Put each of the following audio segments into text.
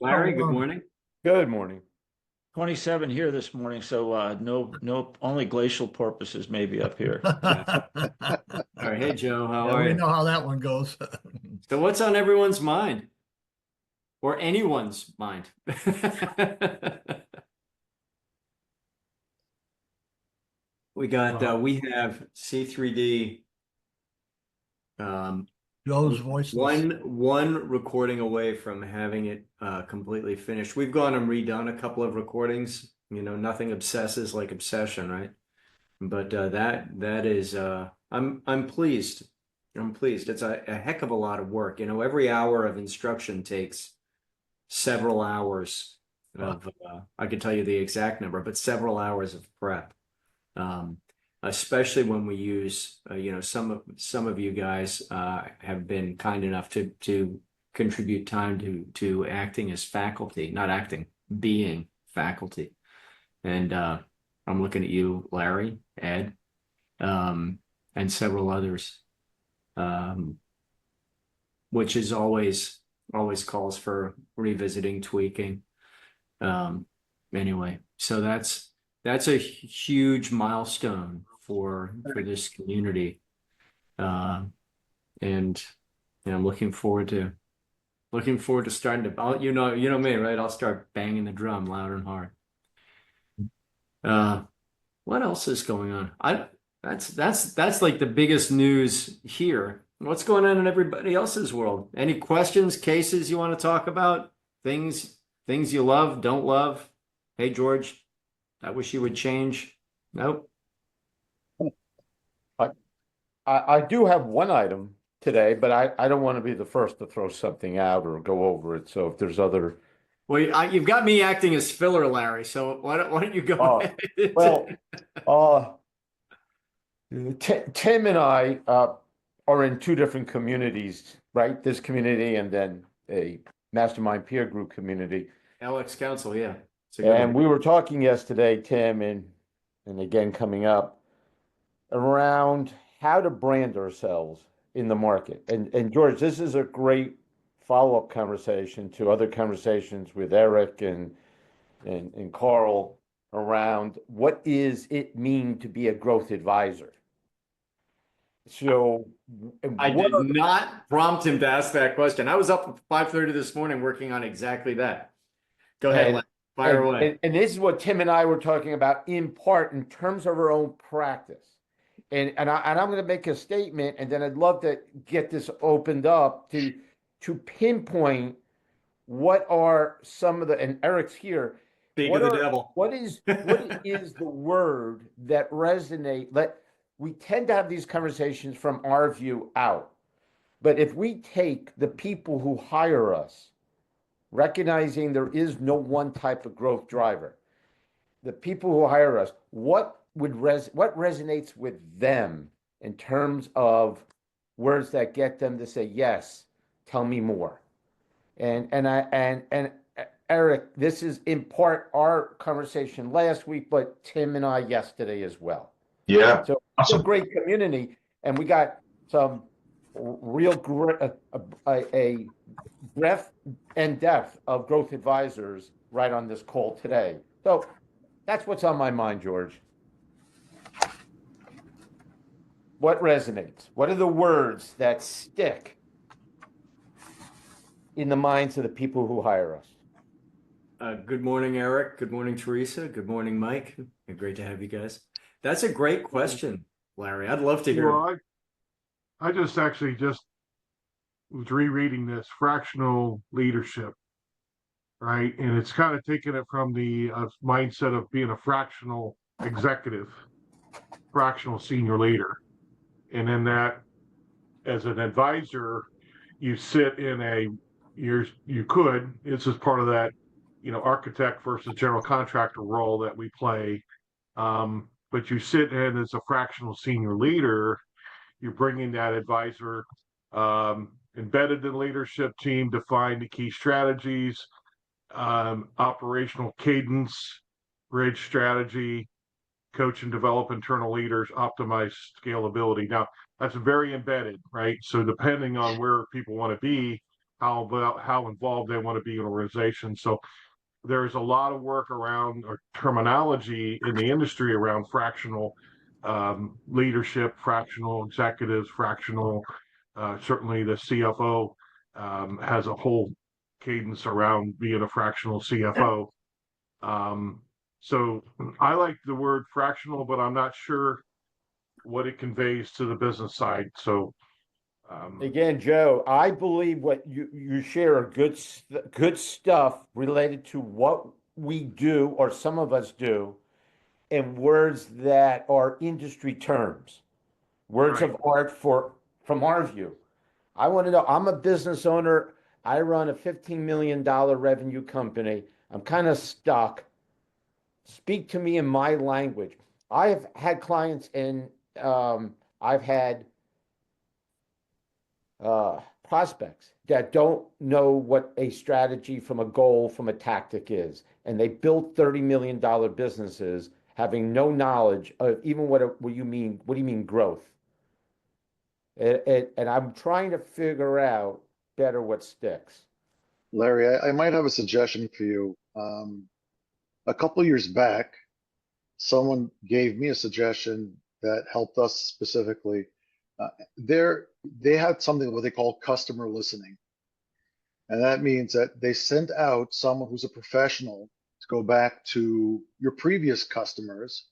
Larry, good morning. Good morning. 27 here this morning, so no, only glacial porpoises maybe up here. Yeah. All right. Hey, Joe, how Yeah, are we you? know how that one goes. So what's on everyone's mind? Or anyone's mind? We have C3D Joe's voiceless. one recording away from having it completely finished. We've gone and redone a couple of recordings. Nothing obsesses like obsession, right? But that is I'm pleased. I'm pleased. It's a heck of a lot of work. Every hour of instruction takes several hours of I could tell you the exact number, but several hours of prep. Um, Especially when we use some of you guys have been kind enough to contribute time to acting as faculty, not acting, being faculty. And I'm looking at you, Larry, Ed, and several others, um, which is always calls for revisiting, tweaking. Anyway, so that's a huge milestone for this community, and I'm looking forward to starting to. You know me, right? I'll start banging the drum loud and hard. What else is going on? That's like the biggest news here. What's going on in everybody else's world? Any questions, cases you want to talk about? Things you love, don't love? Hey, George, I wish you would change. Nope. I do have one item today, but I don't want to be the first to throw something out or go over it. So if there's other, Well, you've got me acting as filler, Larry. So why don't you go ahead? well, Tim and I are in two different communities, right? This community and then a mastermind peer group community. Alex Council, yeah. It's a good And one. we were talking yesterday, Tim, and again coming up around how to brand ourselves in the market. And George, this is a great follow-up conversation to other conversations with Eric and Carl around what is it mean to be a growth advisor. So I did not prompt him to ask that question. I was up at 5:30 this morning working on exactly that. Go ahead, Larry. Fire away. And this is what Tim and I were talking about in part in terms of our own practice. And I'm going to make a statement, and then I'd love to get this opened up to pinpoint what are some of the, and Eric's here. Speak of the devil. What is the word that resonate? We tend to have these conversations from our view out. But if we take the people who hire us, recognizing there is no one type of growth driver, the people who hire us, what resonates with them in terms of words that get them to say, yes, tell me more. And Eric, this is in part our conversation last week, but Tim and I yesterday as well. Yeah. So it's a great community, and we got some real a breadth and depth of growth advisors right on this call today. So that's what's on my mind, George. What resonates? What are the words that stick in the minds of the people who hire us? Good morning, Eric. Good morning, Teresa. Good morning, Mike. Great to have you guys. That's a great question, Larry. I'd love to hear. Well, I just actually just was rereading this fractional leadership, right? And it's kind of taking it from the mindset of being a fractional executive, fractional senior leader. And then that, as an advisor, you sit in this is part of that, architect versus general contractor role that we play. But you sit in as a fractional senior leader, you're bringing that advisor embedded in the leadership team, define the key strategies, operational cadence, bridge strategy, coach and develop internal leaders, optimize scalability. Now, that's very embedded, right? So depending on where people want to be, how involved they want to be in organization. So there's a lot of work around or terminology in the industry around fractional leadership, fractional executives, fractional. Certainly, the CFO has a whole cadence around being a fractional CFO. So I like the word fractional, but I'm not sure what it conveys to the business side. So Again, Joe, I believe what you share are good stuff related to what we do or some of us do, and words that are industry terms, words right. of art from our view. I want to know, I'm a business owner. I run a $15 million revenue company. I'm kind of stuck. Speak to me in my language. I have had clients and I've had prospects that don't know what a strategy from a goal from a tactic is, and they built $30 million businesses having no knowledge of even what you mean. What do you mean growth? And I'm trying to figure out better what sticks. Larry, I might have a suggestion for you. A couple years back, someone gave me a suggestion that helped us specifically. Uh, they had something what they call customer listening. And that means that they sent out someone who's a professional to go back to your previous customers.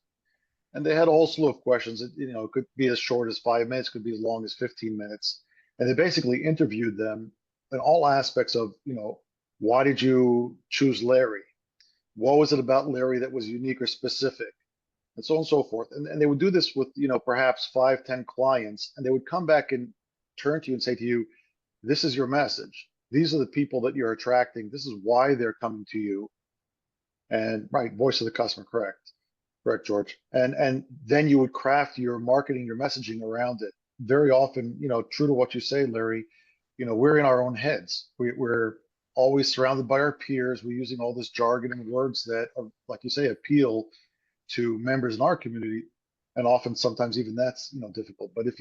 And they had all slew of questions. It could be as short as 5 minutes, could be as long as 15 minutes. And they basically interviewed them in all aspects of, why did you choose Larry? What was it about Larry that was unique or specific? And so on and so forth. And they would do this with, perhaps 5, 10 clients, and they would come back and turn to you and say to you, this is your message. These are the people that you're attracting. This is why they're coming to you. And right, voice of the customer, correct, George. And then you would craft your marketing, your messaging around it. Very often, true to what you say, Larry, we're in our own heads. We're always surrounded by our peers. We're using all this jargon and words that, are, like you say, appeal to members in our community, and often sometimes even that's difficult. But if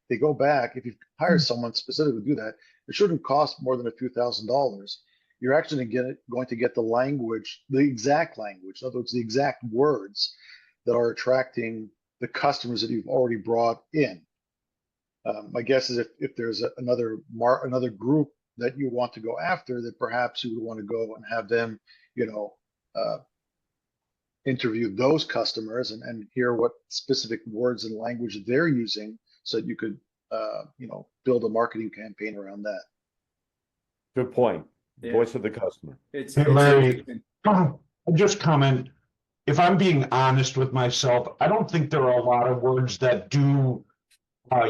they go back, if you hire someone specifically to do that, it shouldn't cost more than a few $1,000s. You're actually going to get the language, the exact language, in other words, the exact words that are attracting the customers that you've already brought in. My guess is if there's another group that you want to go after, that perhaps you would want to go and have them, interview those customers and hear what specific words and language they're using, so that you could, build a marketing campaign around that. Good point. Yeah. Voice of the customer. It's Hey, Larry, interesting. I'll just comment. If I'm being honest with myself, I don't think there are a lot of words that do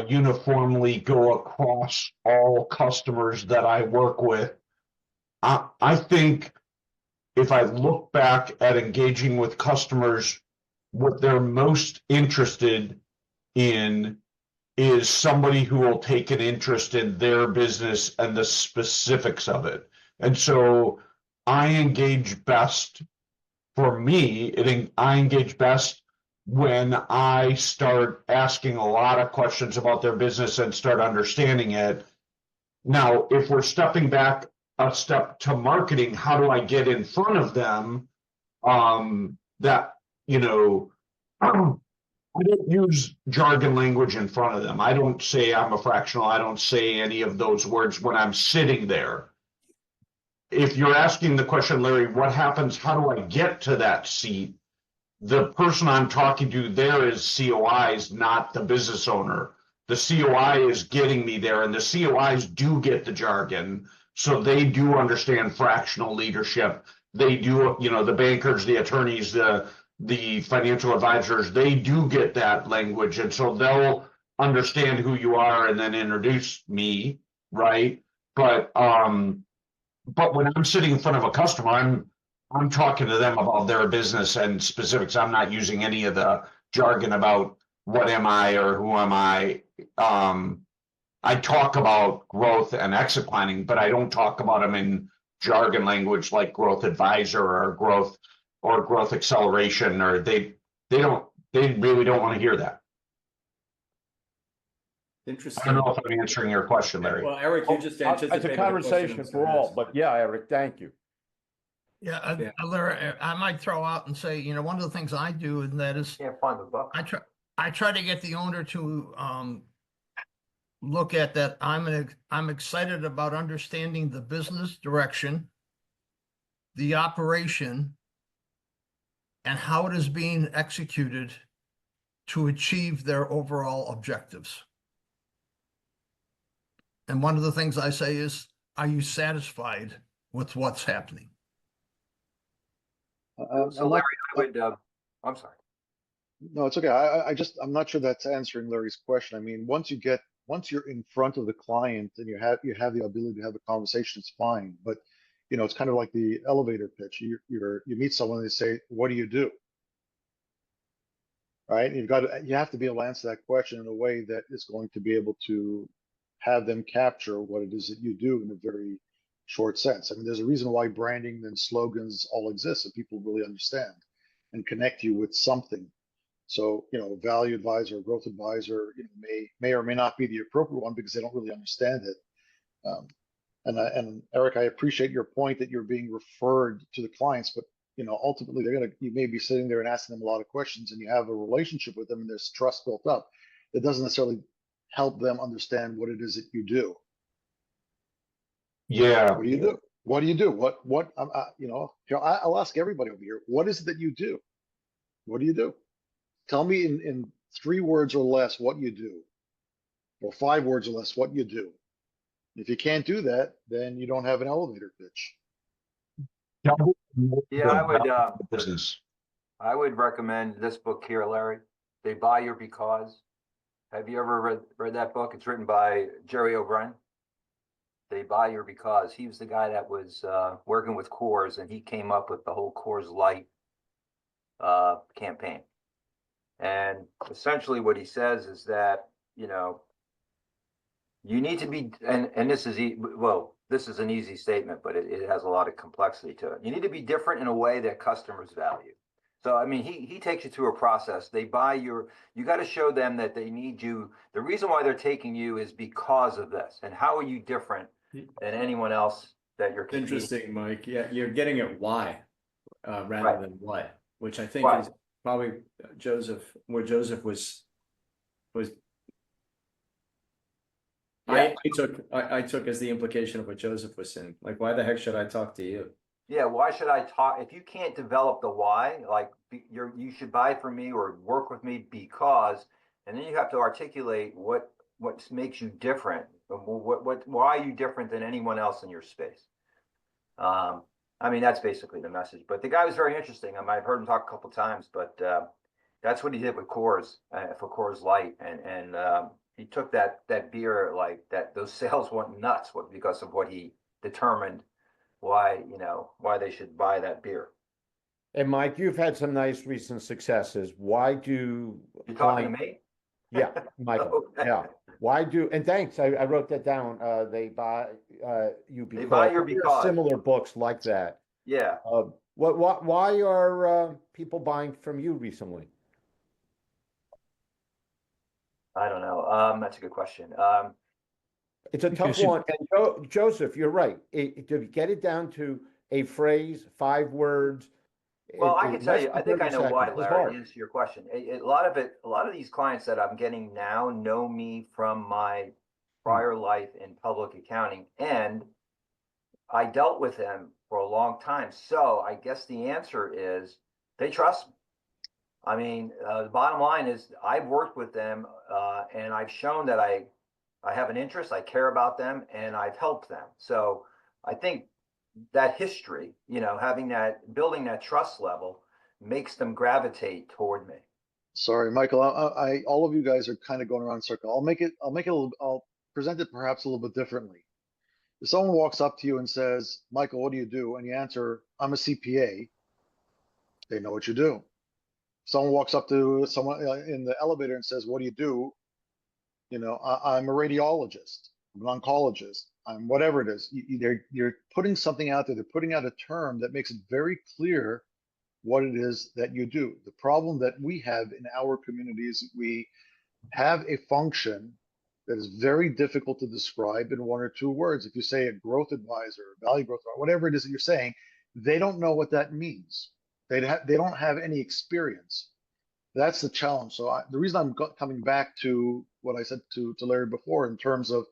uniformly go across all customers that I work with. I think if I look back at engaging with customers, what they're most interested in is somebody who will take an interest in their business and the specifics of it. And so I engage best, for me, I engage best when I start asking a lot of questions about their business and start understanding it. Now, if we're stepping back a step to marketing, how do I get in front of them? I don't use jargon language in front of them. I don't say I'm a fractional. I don't say any of those words when I'm sitting there. If you're asking the question, Larry, what happens? How do I get to that seat? The person I'm talking to there is COIs, not the business owner. The COI is getting me there, and the COIs do get the jargon. So they do understand fractional leadership. They do, the bankers, the attorneys, the financial advisors, they do get that language. And so they'll understand who you are and then introduce me, right? But when I'm sitting in front of a customer, I'm talking to them about their business and specifics. I'm not using any of the jargon about what am I or who am I. I talk about growth and exit planning, but I don't talk about them in jargon language like growth advisor or growth acceleration, or they really don't want to hear that. I Interesting. don't know if I'm answering your question, Larry. Well, Eric, you just It's anticipated a the question I conversation was for gonna all, ask. but yeah, Eric, thank you. Yeah, Yeah. Larry, I might throw out and say, one of the things I do, and that is Can't find the book. I try to get the owner to look at that. I'm excited about understanding the business direction, the operation, and how it is being executed to achieve their overall objectives. And one of the things I say is, are you satisfied with what's happening? So Larry, I would, I'm sorry. No, it's okay. I'm not sure that's answering Larry's question. I mean, once you're in front of the client and you have the ability to have a conversation, it's fine. But it's kind of like the elevator pitch. You meet someone and they say, "What do you do?" Right? And you have to be able to answer that question in a way that is going to be able to have them capture what it is that you do in a very short sense. I mean, there's a reason why branding and slogans all exist, so people really understand and connect you with something. So, value advisor, growth advisor, may or may not be the appropriate one because they don't really understand it. And Eric, I appreciate your point that you're being referred to the clients, but ultimately you may be sitting there and asking them a lot of questions, and you have a relationship with them, and there's trust built up. That doesn't necessarily help them understand what it is that you do. Yeah. What do you do? What do you do? I'll ask everybody over here. What is it that you do? What do you do? Tell me in 3 words or less what you do, or 5 words or less what you do. If you can't do that, then you don't have an elevator pitch. Yeah, Business. I would recommend this book here, Larry. They Buy Your Because. Have you ever read that book? It's written by Jerry O'Brien. They Buy Your Because. He was the guy that was working with Coors, and he came up with the whole Coors Light campaign. And essentially what he says is that, you need to be, and this is, this is an easy statement, but it has a lot of complexity to it. You need to be different in a way that customers value. So, I mean, he takes you through a process. You got to show them that they need you. The reason why they're taking you is because of this. And how are you different than anyone else that you're competing? Interesting, Mike. Yeah, you're getting at why rather Right. than what, which I think Right. is probably where Joseph was. Yeah. I took as the implication of what Joseph was saying. Like, why the heck should I talk to you? Yeah, why should I talk? If you can't develop the why, like you should buy from me or work with me because, and then you have to articulate what makes you different. Why are you different than anyone else in your space? I mean, that's basically the message. But the guy was very interesting. I've heard him talk a couple times, but that's what he did with Coors for Coors Light, and he took that beer like that. Those sales went nuts because of what he determined why they should buy that beer. And Mike, you've had some nice recent successes. Why do You talking to me? Yeah, Michael. Okay. Yeah. Why do, and thanks, I wrote that down. They buy you because. They Buy Your There are Because. Similar books like that. Yeah. Why are people buying from you recently? I don't know. That's a good question. It's a tough Because you- one. And Joseph, you're right. To get it down to a phrase, 5 words. Well, I can tell less you, than I think I 30 know why, seconds is Larry, hard. to answer your question. A lot of these clients that I'm getting now know me from my prior life in public accounting, and I dealt with them for a long time. So I guess the answer is they trust me. I mean, the bottom line is I've worked with them, and I've shown that I have an interest, I care about them, and I've helped them. So I think that history, building that trust level makes them gravitate toward me. Sorry, Michael. All of you guys are kind of going around in a circle. I'll present it perhaps a little bit differently. If someone walks up to you and says, "Michael, what do you do?" and you answer, "I'm a CPA," they know what you do. Someone walks up to someone in the elevator and says, "What do you do?" I'm a radiologist, I'm an oncologist, I'm whatever it is. You're putting something out there. They're putting out a term that makes it very clear what it is that you do. The problem that we have in our communities, we have a function that is very difficult to describe in one or two words. If you say a growth advisor, value growth, whatever it is that you're saying, they don't know what that means. They don't have any experience. That's the challenge. So the reason I'm coming back to what I said to Larry before in terms of,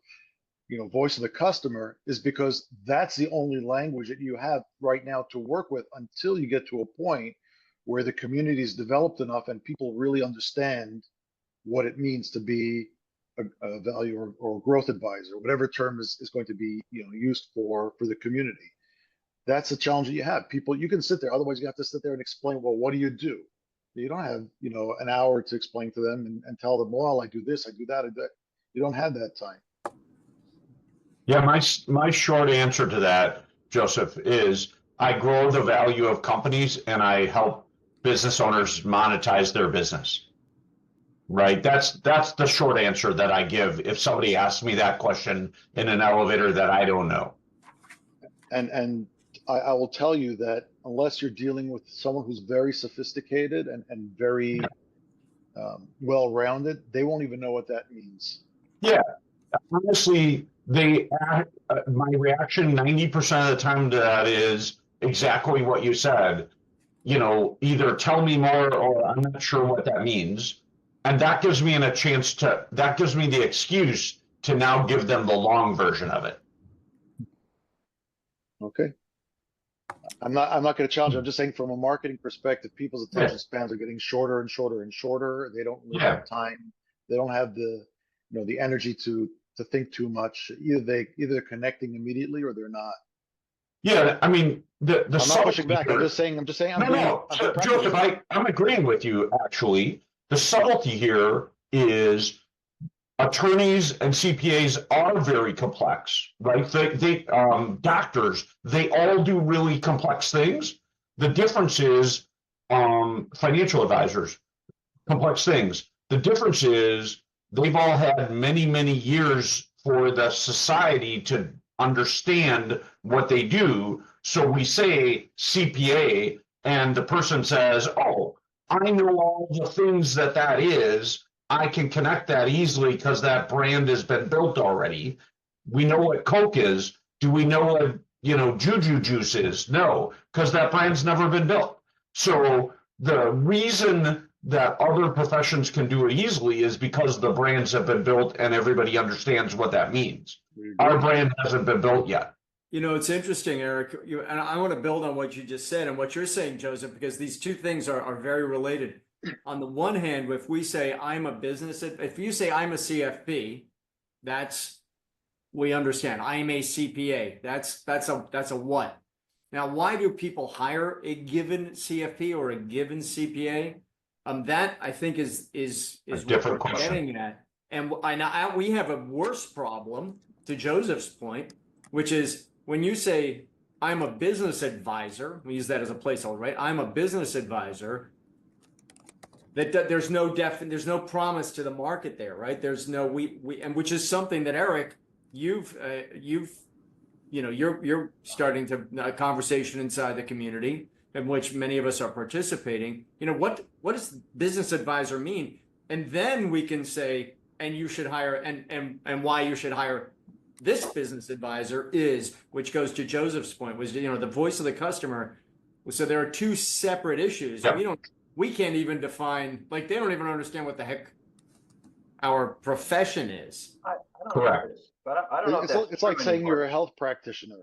voice of the customer, is because that's the only language that you have right now to work with until you get to a point where the community is developed enough and people really understand what it means to be a value or growth advisor, whatever term is going to be used for the community. That's the challenge that you have. People, you can sit there, otherwise you have to sit there and explain, well, what do you do? You don't have an hour to explain to them and tell them, well, I do this, I do that, I do that. You don't have that time. Yeah, my short answer to that, Joseph, is I grow the value of companies and I help business owners monetize their business. Right? That's the short answer that I give if somebody asks me that question in an elevator that I don't know. And I will tell you that unless you're dealing with someone who's very sophisticated and very well-rounded, they won't even know what that means. Yeah, honestly, my reaction 90% of the time to that is exactly what you said. Either tell me more or I'm not sure what that means. And that gives me that gives me the excuse to now give them the long version of it. Okay. I'm not going to challenge. I'm just saying from a marketing perspective, people's attention spans are getting shorter and shorter and shorter. They don't really have time. They don't have the energy to think too much. Either they're connecting immediately or they're not. Yeah, I mean I'm not pushing back. I'm just saying. No, Joseph, I'm agreeing with you. Actually, the subtlety here is attorneys and CPAs are very complex, right? They doctors, they all do really complex things. The difference is financial advisors, complex things. The difference is they've all had many, many years for the society to understand what they do. So we say CPA, and the person says, oh, I know all the things that is. I can connect that easily because that brand has been built already. We know what Coke is. Do we know what Juju Juice is? No, because that brand's never been built. So the reason that other professions can do it easily is because the brands have been built and everybody understands what that means. Our brand hasn't been built yet. It's interesting, Eric, and I want to build on what you just said and what you're saying, Joseph, because these two things are very related. On the one hand, if we say I'm a business, if you say I'm a CFP, we understand. I'm a CPA. That's a what? Now, why do people hire a given CFP or a given CPA? That I think is what we're getting at. And we have a worse problem, to Joseph's point, which is when you say I'm a business advisor, we use that as a placeholder, right? I'm a business advisor. That there's no promise to the market there, right? There's no and which is something that Eric, you're starting to a conversation inside the community in which many of us are participating. What does business advisor mean? And then we can say, and you should hire, and why you should hire this business advisor is, which goes to Joseph's point, was the voice of the customer. So there are two separate issues. Yep. We can't even define, like they don't even understand what the heck our profession is. I don't Correct. know, but I don't know. It's like saying you're a health practitioner.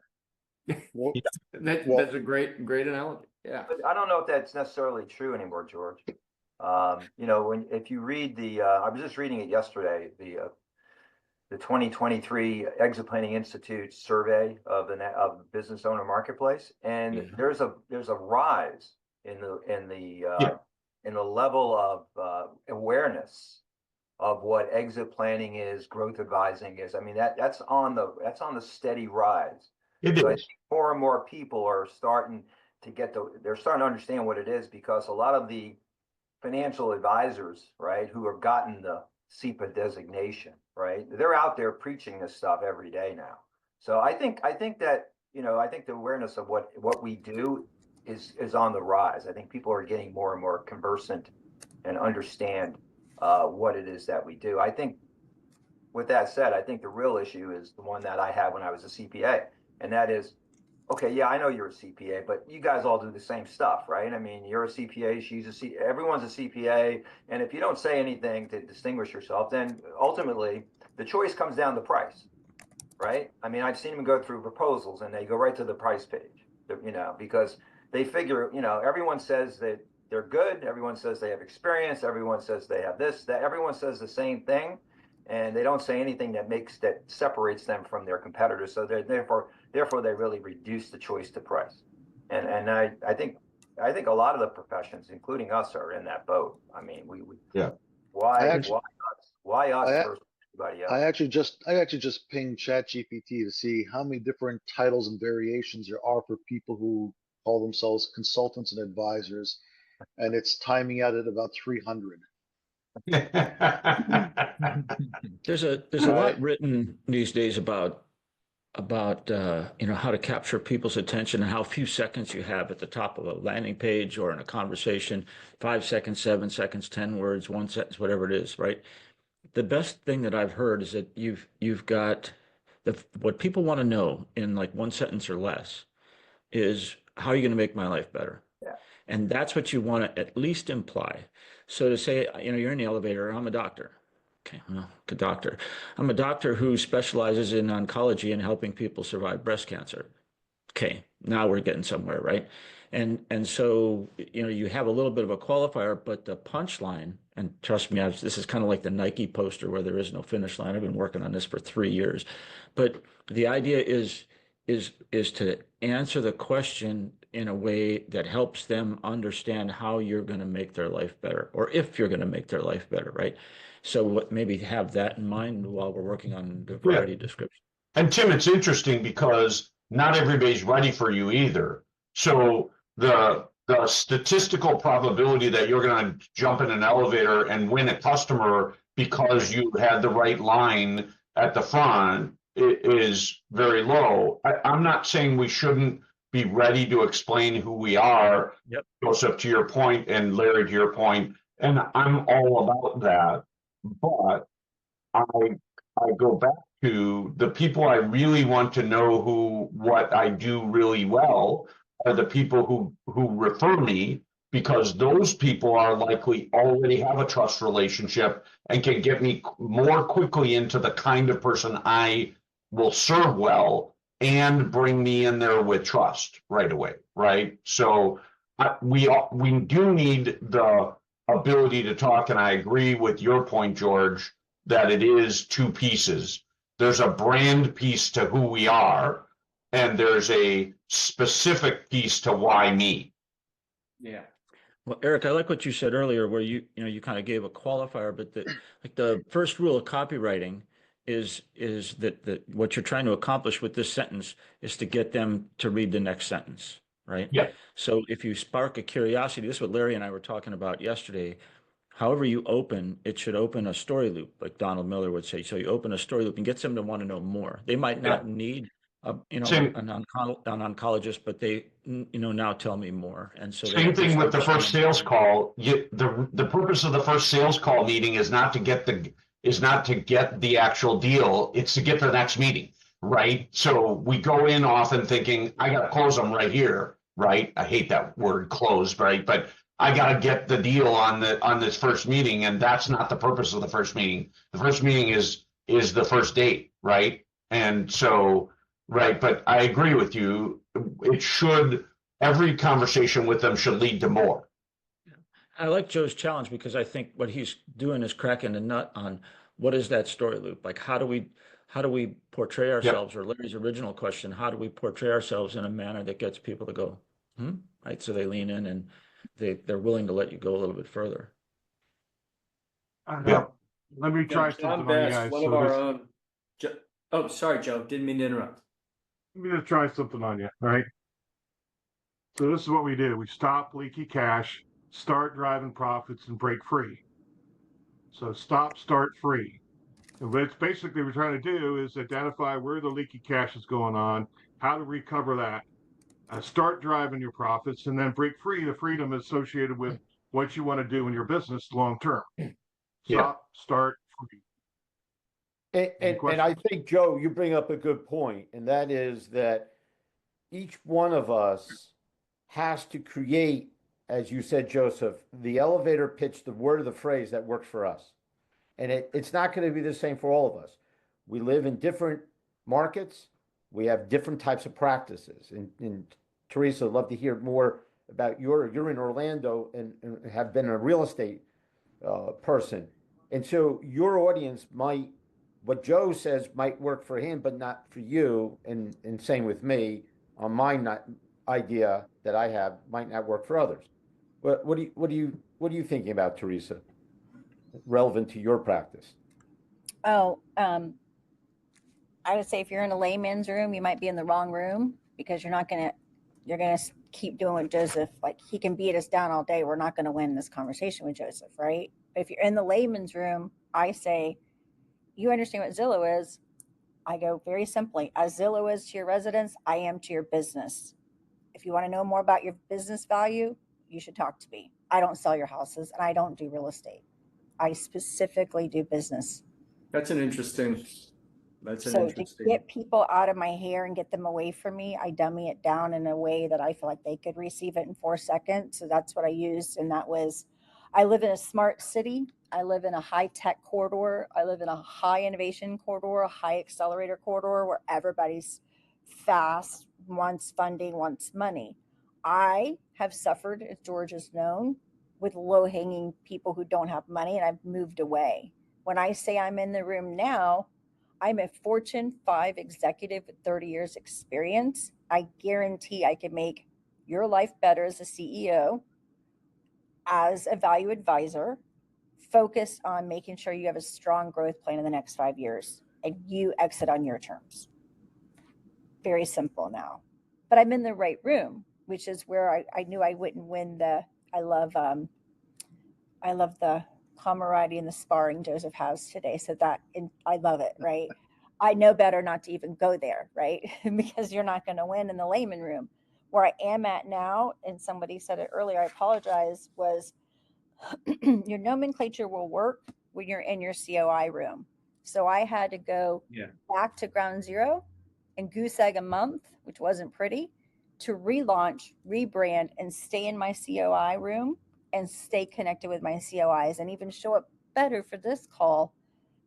Well, that's a great analogy. Yeah. But I don't know if that's necessarily true anymore, George. If you read I was just reading it yesterday, the 2023 Exit Planning Institute survey of the business owner marketplace, and there's a rise in the level of awareness of what exit planning is, growth advising is. I mean, that's on the steady rise. It so is. I think more and more people are starting to they're starting to understand what it is, because a lot of the financial advisors, right, who have gotten the SEPA designation, right, they're out there preaching this stuff every day now. So I think that I think the awareness of what we do is on the rise. I think people are getting more and more conversant and understand what it is that we do. I think with that said, I think the real issue is the one that I had when I was a CPA, and that is, okay, yeah, I know you're a CPA, but you guys all do the same stuff, right? I mean, you're a CPA, everyone's a CPA, and if you don't say anything to distinguish yourself, then ultimately the choice comes down to price, right? I mean, I've seen them go through proposals and they go right to the price page, because they figure, everyone says that they're good, everyone says they have experience, everyone says they have this, that everyone says the same thing, and they don't say anything that separates them from their competitors. So therefore they really reduce the choice to price. And I think a lot of the professions, including us, are in that boat. I mean, Yeah. I why actually, why us I, versus everybody I else? actually just pinged ChatGPT to see how many different titles and variations there are for people who call themselves consultants and advisors, and it's timing out at about 300. There's a lot written these days about how to capture people's attention and how few seconds you have at the top of a landing page or in a conversation, 5 seconds, 7 seconds, 10 words, one sentence, whatever it is, right? The best thing that I've heard is that you've got what people want to know in like one sentence or less is how are you going to make my life better? Yeah. And that's what you want to at least imply. So to say, you're in the elevator, I'm a doctor. Okay, well, a doctor. I'm a doctor who specializes in oncology and helping people survive breast cancer. Okay, now we're getting somewhere, right? And so you have a little bit of a qualifier, but the punchline, and trust me, this is kind of like the Nike poster where there is no finish line. I've been working on this for 3 years, but the idea is to answer the question in a way that helps them understand how you're going to make their life better, or if you're going to make their life better, right? So maybe have that in mind while we're working on the variety description. And Tim, it's interesting because not everybody's ready for you either. So the statistical probability that you're going to jump in an elevator and win a customer because you had the right line at the front is very low. I'm not saying we shouldn't be ready to explain who we are, Yep. Joseph, to your point, and Larry, to your point, and I'm all about that. But I go back to the people I really want to know what I do really well are the people who refer me, because those people are likely already have a trust relationship and can get me more quickly into the kind of person I will serve well and bring me in there with trust right away, right? So we do need the ability to talk, and I agree with your point, George, that it is two pieces. There's a brand piece to who we are, and there's a specific piece to why me. Yeah. Well, Eric, I like what you said earlier, where you kind of gave a qualifier, but the first rule of copywriting is that what you're trying to accomplish with this sentence is to get them to read the next sentence, right? Yeah. So if you spark a curiosity, this is what Larry and I were talking about yesterday. However you open, it should open a story loop, like Donald Miller would say. So you open a story loop and get them to want to know more. They might not need Same, an oncologist, but they now tell me more, and so they same at thing least with the first understand. sales call. The purpose of the first sales call meeting is not to get the actual deal. It's to get to the next meeting, right? So we go in often thinking, I got to close them right here, right? I hate that word close, right? But I got to get the deal on this first meeting, and that's not the purpose of the first meeting. The first meeting is the first date, right? And so, right, but I agree with you. Every conversation with them should lead to more. I like Joe's challenge because I think what he's doing is cracking the nut on what is that story loop? Like how do we portray ourselves, or Larry's original question, how do we portray ourselves in a manner that gets people to go, right? So they lean in and they're willing to let you go a little bit further. Yeah. Let me try John something on you Bass, guys. one of our own. Oh, sorry, Joe. Didn't mean to interrupt. Let me just try something on you, right? So this is what we do. We stop leaky cash, start driving profits, and break free. So stop, start, free. And what it's basically we're trying to do is identify where the leaky cash is going on, how to recover that, start driving your profits, and then break free. The freedom associated with what you want to do in your business long term. Yeah. Stop, start, free. And I think, Joe, you bring up a good point, and that is that each one of us has to create, as you said, Joseph, the elevator pitch, the word of the phrase that works for us. And it's not going to be the same for all of us. We live in different markets. We have different types of practices. And Teresa, I'd love to hear more about you're in Orlando and have been a real estate person. And so your audience might, what Joe says might work for him, but not for you. And same with me on my not idea that I have might not work for others. What are you thinking about, Teresa, relevant to your practice? Oh, I would say if you're in a layman's room, you might be in the wrong room because you're gonna keep doing what Joseph, like he can beat us down all day. We're not gonna win this conversation with Joseph, right? But if you're in the layman's room, I say, you understand what Zillow is. I go very simply, as Zillow is to your residents, I am to your business. If you want to know more about your business value, you should talk to me. I don't sell your houses and I don't do real estate. I specifically do business. That's an interesting. So to get people out of my hair and get them away from me, I dummy it down in a way that I feel like they could receive it in 4 seconds. So that's what I used. And that was, I live in a smart city. I live in a high tech corridor. I live in a high innovation corridor, a high accelerator corridor where everybody's fast, wants funding, wants money. I have suffered, as George is known, with low hanging people who don't have money, and I've moved away. When I say I'm in the room now, I'm a Fortune 5 executive with 30 years experience. I guarantee I can make your life better as a CEO, as a value advisor, focus on making sure you have a strong growth plan in the next 5 years and you exit on your terms. Very simple now. But I'm in the right room, which is where I knew I wouldn't win I love the camaraderie and the sparring Joseph has today. So I love it, right? I know better not to even go there, right? Because you're not going to win in the layman room. Where I am at now, and somebody said it earlier, I apologize, was your nomenclature will work when you're in your COI room. So I had to go back to ground zero and goose egg a month, which wasn't pretty, to relaunch, rebrand, and stay in my COI room and stay connected with my COIs and even show up better for this call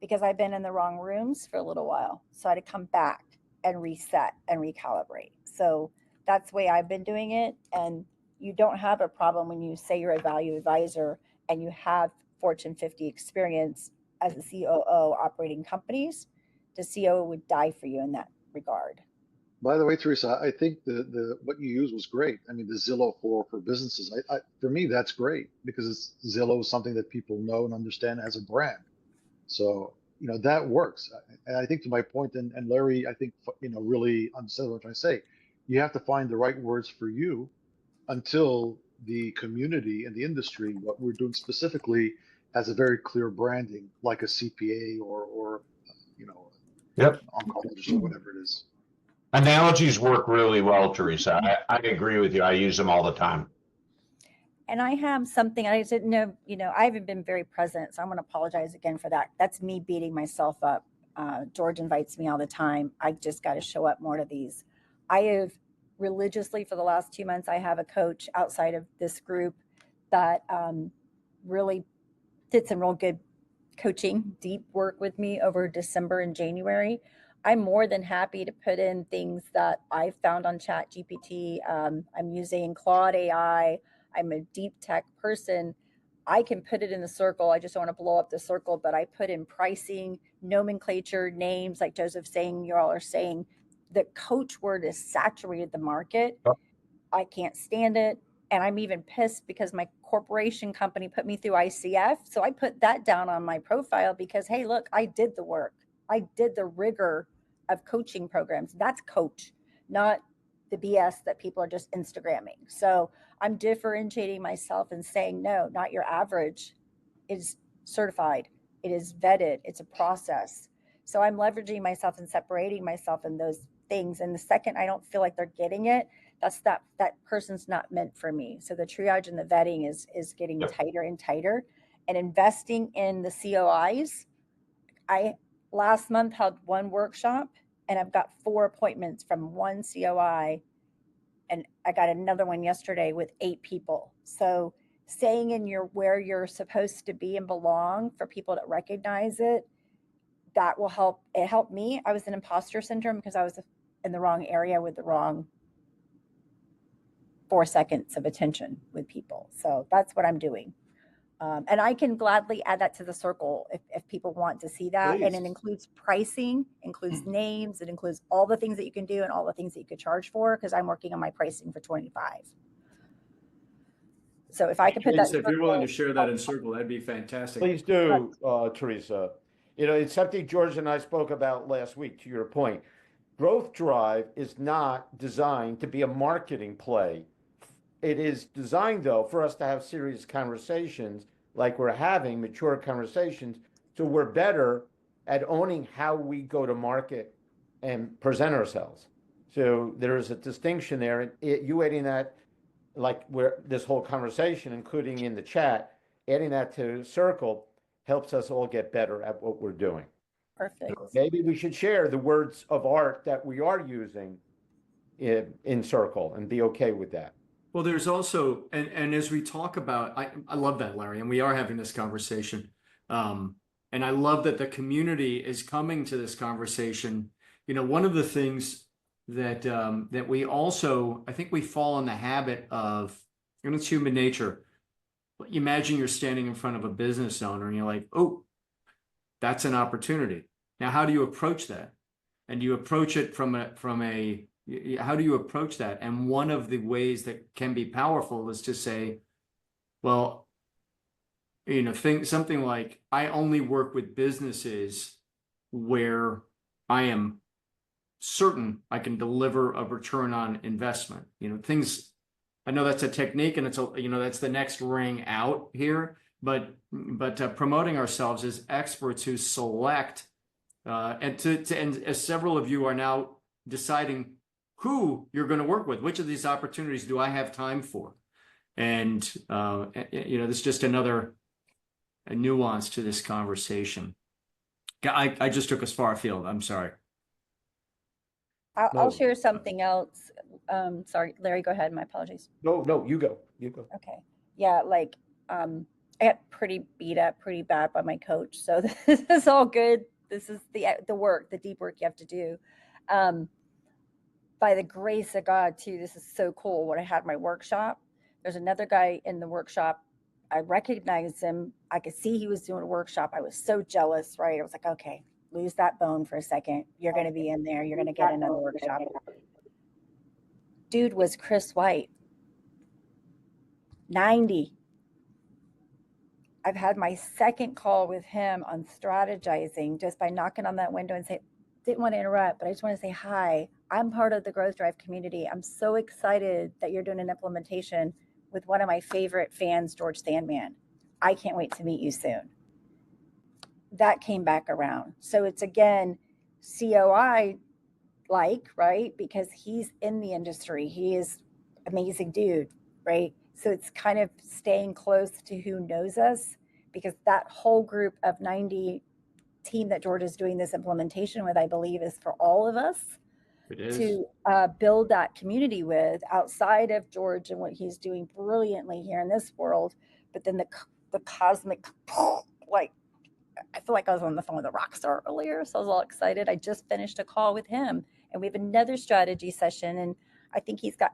because I've been in the wrong rooms for a little while. So I had to come back and reset and recalibrate. So that's the way I've been doing it. And you don't have a problem when you say you're a value advisor and you have Fortune 50 experience as a COO operating companies. The COO would die for you in that regard. By the way, Teresa, I think the what you used was great. I mean, the Zillow for businesses. For me, that's great because Zillow is something that people know and understand as a brand. So that works. And I think to my point, and Larry, I think really understood what I'm trying to say. You have to find the right words for you until the community and the industry, what we're doing specifically, has a very clear branding, like a CPA or Yep. oncologist or whatever it is. Analogies work really well, Teresa. I agree with you. I use them all the time. And I have something I didn't know, I haven't been very present, so I'm going to apologize again for that. That's me beating myself up. George invites me all the time. I just got to show up more to these. I have religiously for the last 2 months, I have a coach outside of this group that really did some real good coaching, deep work with me over December and January. I'm more than happy to put in things that I found on Chat GPT. I'm using Claude AI. I'm a deep tech person. I can put it in the circle. I just don't want to blow up the circle, but I put in pricing, nomenclature, names, like Joseph saying, you all are saying. The coach word has saturated the market. I can't stand it. And I'm even pissed because my corporation company put me through ICF. So I put that down on my profile because, hey, look, I did the work. I did the rigor of coaching programs. That's coach, not the BS that people are just Instagramming. So I'm differentiating myself and saying, no, not your average. It is certified. It is vetted. It's a process. So I'm leveraging myself and separating myself in those things. And the second I don't feel like they're getting it, that's that person's not meant for me. So the triage and the vetting is getting tighter and tighter. And investing in the COIs, I last month held one workshop, and I've got 4 appointments from one COI, and I got another one yesterday with 8 people. So staying in your where you're supposed to be and belong for people to recognize it, that will help. It helped me. I was in imposter syndrome because I was in the wrong area with the wrong 4 seconds of attention with people. So that's what I'm doing. And I can gladly add that to the circle if people want to see that. And it Please. includes pricing, includes names, it includes all the things that you can do and all the things that you could charge for, because I'm working on my pricing for 25. So if I could put that Teresa, if you're willing to circle, share that in circle, that'd be fantastic. Please do, Teresa. You know, it's something George and I spoke about last week, to your point. Growth Drive is not designed to be a marketing play. It is designed, though, for us to have serious conversations like we're having, mature conversations, so we're better at owning how we go to market and present ourselves. So there is a distinction there, and you adding that, like where this whole conversation, including in the chat, adding that to circle helps us all get better at what we're doing. perfect. Maybe we should share the words of art that we are using in circle and be okay with that. Well, there's also, and as we talk about, I love that, Larry, and we are having this conversation. And I love that the community is coming to this conversation. You know, one of the things that that we also, I think we fall in the habit of, and it's human nature. Imagine you're standing in front of a business owner and you're like, oh, that's an opportunity. Now, how do you approach that? And you approach it from a how do you approach that? And one of the ways that can be powerful is to say, well, you know, think something like, I only work with businesses where I am certain I can deliver a return on investment. You know, things, I know that's a technique and it's a, you know, that's the next ring out here, but promoting ourselves as experts who select and as several of you are now deciding who you're going to work with, which of these opportunities do I have time for? And, you know, there's just a nuance to this conversation. I just took us far afield. I'm sorry. I'll share something else. Sorry, Larry, go ahead. My apologies. No, you go. You go. Okay. Yeah, like I got pretty beat up pretty bad by my coach. So this is all good. This is the work, the deep work you have to do. By the grace of God, too, this is so cool. When I had my workshop, there's another guy in the workshop. I recognized him. I could see he was doing a workshop. I was so jealous, right? I was like, okay, lose that bone for a second. You're going to be in there. You're going to get another workshop. Dude was Chris White, 90. I've had my second call with him on strategizing just by knocking on that window and say, didn't want to interrupt, but I just want to say hi. I'm part of the Growth Drive community. I'm so excited that you're doing an implementation with one of my favorite fans, George Sandman. I can't wait to meet you soon. That came back around. So it's again, COI like, right? Because he's in the industry. He is amazing dude, right? So it's kind of staying close to who knows us, because that whole group of 90 team that George is doing this implementation with, I believe, is for all of us to build that community with, outside of George and what he's doing brilliantly here in this world. But then the cosmic, like, I feel like I was on the phone with a rock star earlier, so I was all excited. I just finished a call with him, and we have another strategy session, and I think he's got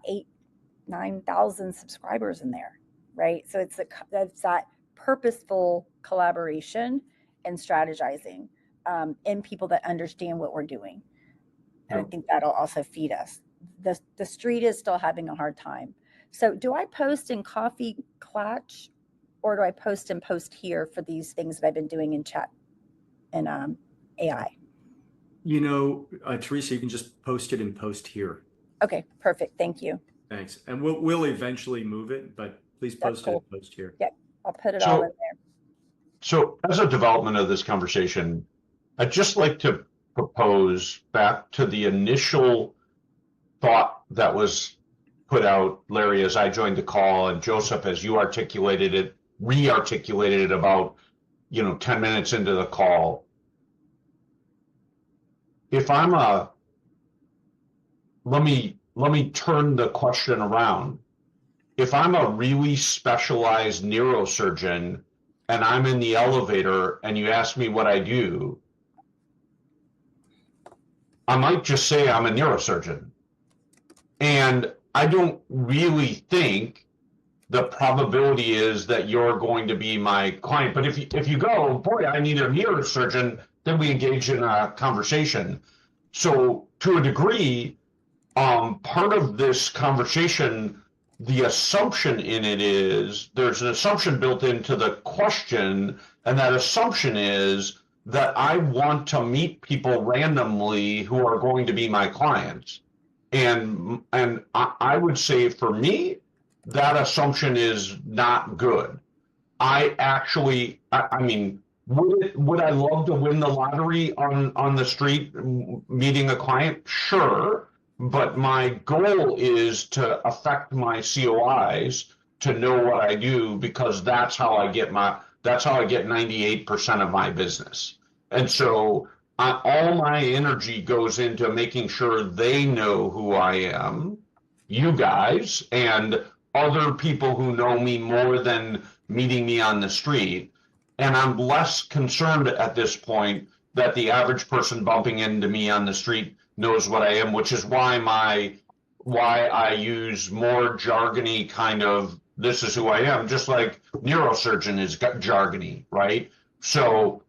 9,000 subscribers in there, right? So it's that purposeful collaboration and strategizing in people that understand what we're doing. And I think that'll also feed us. The street is still having a hard time. So do I post in Coffee Klatsch, or do I post here for these things that I've been doing in chat and AI? You know, Teresa, you can just post it in post here. Okay, perfect. Thank you. Thanks. And we'll eventually move it, but please post it in post here. Yep, I'll put it all in there. So as a development of this conversation, I'd just like to propose back to the initial thought that was put out, Larry, as I joined the call, and Joseph, as you articulated it, re-articulated it about, 10 minutes into the call. if I'm a, let me turn the question around. If I'm a really specialized neurosurgeon and I'm in the elevator and you ask me what I do, I might just say I'm a neurosurgeon. And I don't really think the probability is that you're going to be my client. But if you go, boy, I need a neurosurgeon, then we engage in a conversation. So to a degree, part of this conversation, the assumption in it is there's an assumption built into the question, and that assumption is that I want to meet people randomly who are going to be my clients. And I would say for me, that assumption is not good. I mean, would I love to win the lottery on the street meeting a client? Sure. But my goal is to affect my COIs to know what I do, because that's how I get 98% of my business. And so all my energy goes into making sure they know who I am, you guys, and other people who know me more than meeting me on the street. And I'm less concerned at this point that the average person bumping into me on the street knows what I am, which is why I use more jargony kind of, this is who I am, just like neurosurgeon is jargony, right? So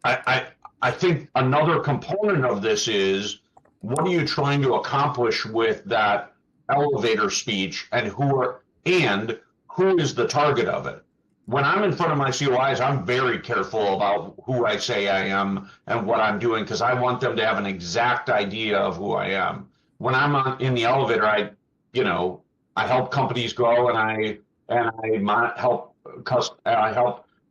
I think another component of this is, what are you trying to accomplish with that elevator speech, and who is the target of it? When I'm in front of my COIs, I'm very careful about who I say I am and what I'm doing, because I want them to have an exact idea of who I am. When I'm in the elevator, I help companies grow, and I help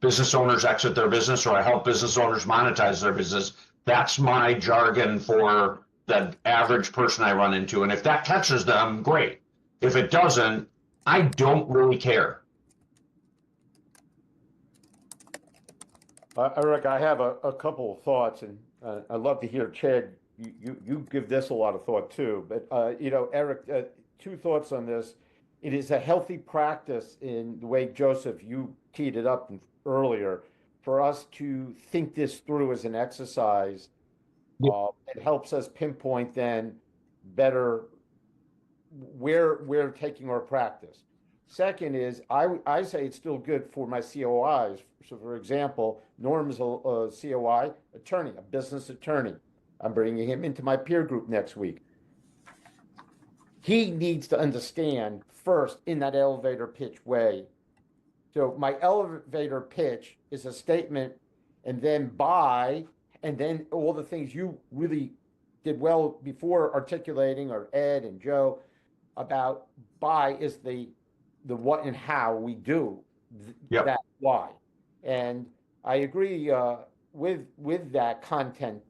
business owners exit their business, or I help business owners monetize their business. That's my jargon for the average person I run into. And if that catches them, great. If it doesn't, I don't really care. Eric, I have a couple of thoughts, and I'd love to hear Chad. You give this a lot of thought too. But Eric, two thoughts on this. It is a healthy practice, in the way, Joseph, you teed it up earlier, for us to think this through as an exercise. It helps us pinpoint then better where we're taking our practice. Second is, I say it's still good for my COIs. So, for example, Norm is a COI attorney, a business attorney. I'm bringing him into my peer group next week. He needs to understand first, in that elevator pitch way. So my elevator pitch is a statement, and then and then all the things you really did well before articulating, or Ed and Joe, about is the what and how we do that why. And I agree with that content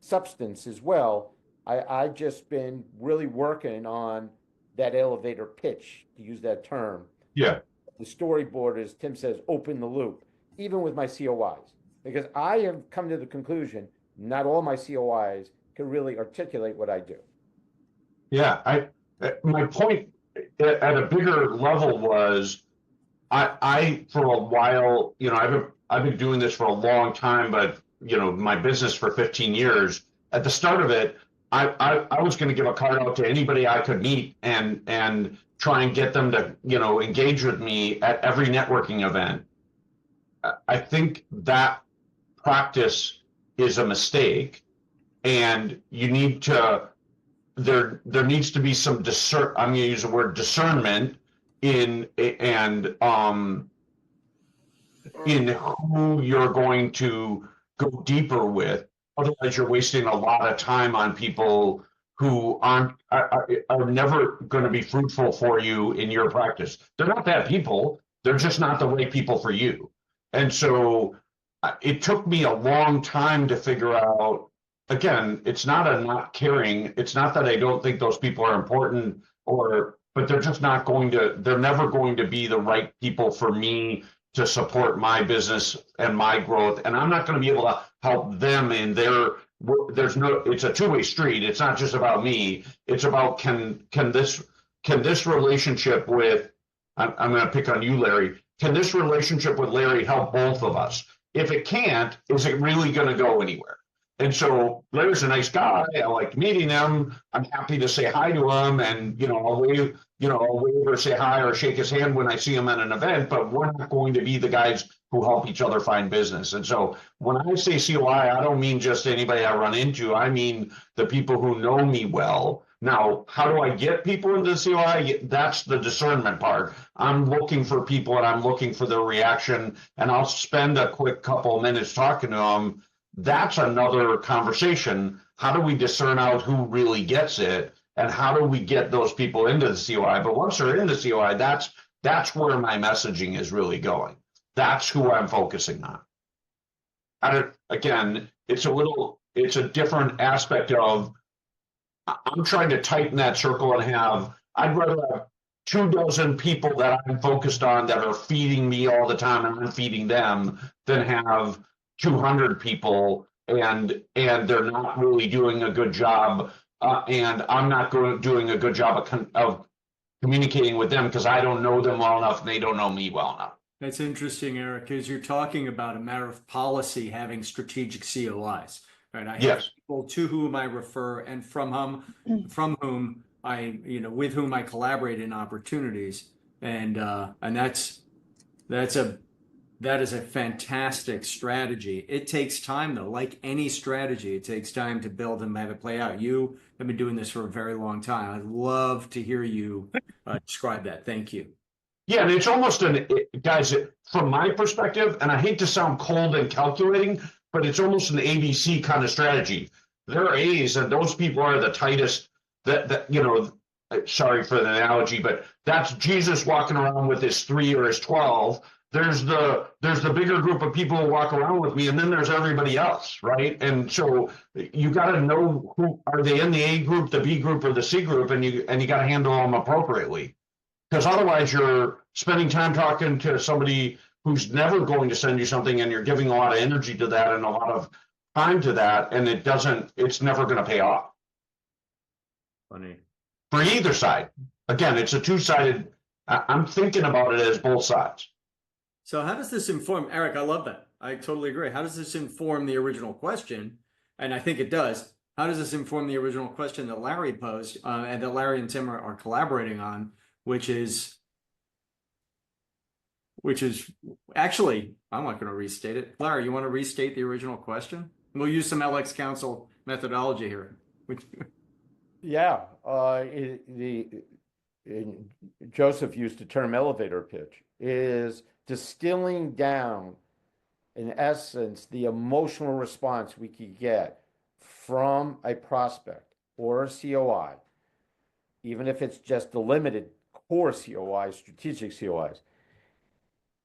substance as well. I've just been really working on that elevator pitch, to use that term. Yeah. The storyboard, as Tim says, open the loop, even with my COIs, because I have come to the conclusion not all my COIs can really articulate what I do. Yeah, my point at a bigger level was, I for a while, I've been doing this for a long time, but my business for 15 years. At the start of it, I was going to give a card out to anybody I could meet and try and get them to engage with me at every networking event. I think that practice is a mistake, and you need to there needs to be some I'm going to use the word discernment in who you're going to go deeper with. Otherwise, you're wasting a lot of time on people who are never going to be fruitful for you in your practice. They're not bad people. They're just not the right people for you. And so it took me a long time to figure out, again, it's not a not caring. It's not that I don't think those people are important, but they're just not they're never going to be the right people for me to support my business and my growth. And I'm not going to be able to help them in their there's no, it's a two-way street. It's not just about me. It's about can this relationship with, I'm going to pick on you, Larry. Can this relationship with Larry help both of us? If it can't, is it really going to go anywhere? And so Larry's a nice guy. I liked meeting him. I'm happy to say hi to him, and I'll wave or say hi or shake his hand when I see him at an event. But we're not going to be the guys who help each other find business. And so when I say COI, I don't mean just anybody I run into. I mean the people who know me well. Now, how do I get people into the COI? That's the discernment part. I'm looking for people and I'm looking for their reaction, and I'll spend a quick couple of minutes talking to them. That's another conversation. How do we discern out who really gets it, and how do we get those people into the COI? But once they're in the COI, that's where my messaging is really going. That's who I'm focusing on. Again, it's a different aspect of, I'm trying to tighten that circle and I'd rather have 24 people that I'm focused on that are feeding me all the time and I'm feeding them than have 200 people and they're not really doing a good job. And I'm not doing a good job of communicating with them because I don't know them well enough and they don't know me well enough. That's interesting, Eric, because you're talking about a matter of policy having strategic COIs, right? I have Yes. people to whom I refer and from whom I, with whom I collaborate in opportunities, and that is a fantastic strategy. It takes time, though. Like any strategy, it takes time to build and have it play out. You have been doing this for a very long time. I'd love to hear you describe that. Thank you. Yeah, and it's almost guys, from my perspective, and I hate to sound cold and calculating, but it's almost an ABC kind of strategy. They're A's, and those people are the tightest. Sorry for the analogy, but that's Jesus walking around with his 3 or his 12. There's the bigger group of people who walk around with me, and then there's everybody else, right? And so you got to know who are they in the A group, the B group, or the C group, and you got to handle them appropriately. Because otherwise you're spending time talking to somebody who's never going to send you something, and you're giving a lot of energy to that and a lot of time to that, and it's never going to pay off. Funny. For either side. Again, it's a two-sided, I'm thinking about it as both sides. So how does this inform, Eric, I love that. I totally agree. How does this inform the original question? And I think it does. How does this inform the original question that Larry posed and that Larry and Tim are collaborating on? Which is actually, I'm not going to restate it. Larry, you want to restate the original question? We'll use some LX Council methodology here. Yeah, Joseph used the term elevator pitch, is distilling down, in essence, the emotional response we could get from a prospect or a COI, even if it's just the limited core COIs, strategic COIs.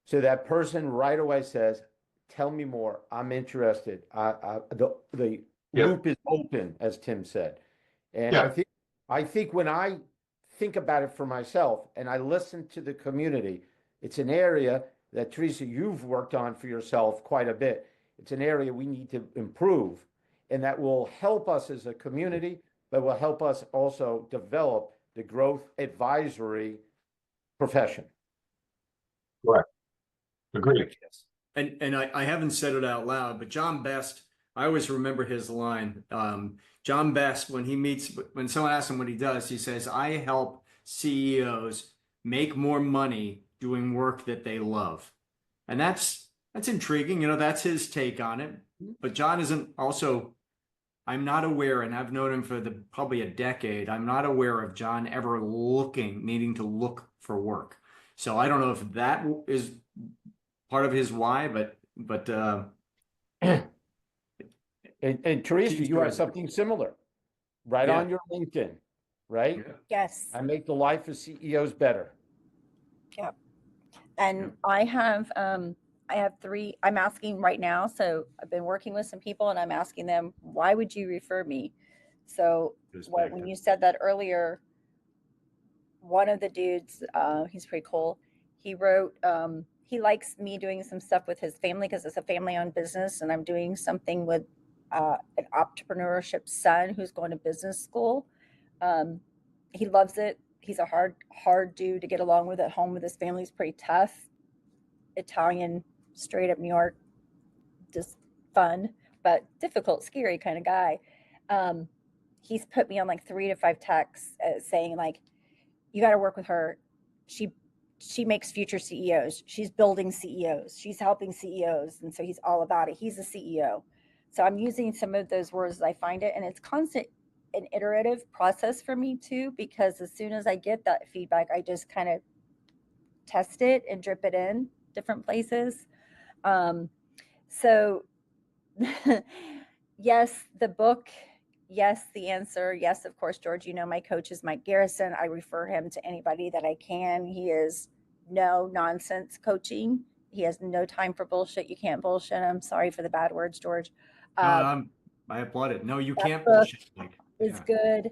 So that person right away says, tell me more, I'm interested. The loop is open, as Tim said. And I think when I think about it for myself and I listen to the community, it's an area that, Teresa, you've worked on for yourself quite a bit. It's an area we need to improve, and that will help us as a community, but will help us also develop the growth advisory profession. Correct. Agreed. Yes. And I haven't said it out loud, but John Best, I always remember his line. John Best, when someone asks him what he does, he says, I help CEOs make more money doing work that they love. And that's intriguing. That's his take on it. But John isn't also, I'm not aware, and I've known him for probably a decade, I'm not aware of John ever needing to look for work. So I don't know if that is part of his why, but and Teresa, you have something similar right on your LinkedIn, right? Yeah. Yes. I make the life of CEOs better. Yep. And I have 3, I'm asking right now. So I've been working with some people and I'm asking them, why would you refer me? So when you said that earlier, one of the dudes, he's pretty cool. He wrote, he likes me doing some stuff with his family because it's a family-owned business, and I'm doing something with an entrepreneurship son who's going to business school. He loves it. He's a hard dude to get along with at home with his family. He's pretty tough. Italian, straight up New York, just fun, but difficult, scary kind of guy. He's put me on like 3 to 5 texts saying like, you got to work with her. She makes future CEOs. She's building CEOs. She's helping CEOs. And so he's all about it. He's a CEO. So I'm using some of those words as I find it. And it's constant, an iterative process for me too, because as soon as I get that feedback, I just kind of test it and drip it in different places. So yes, the book, yes, the answer. Yes, of course, George, you know, my coach is Mike Garrison. I refer him to anybody that I can. He is no nonsense coaching. He has no time for bullshit. You can't bullshit him. Sorry for the bad words, George. I applaud it. No, you can't book bullshit. Like, is yeah. good.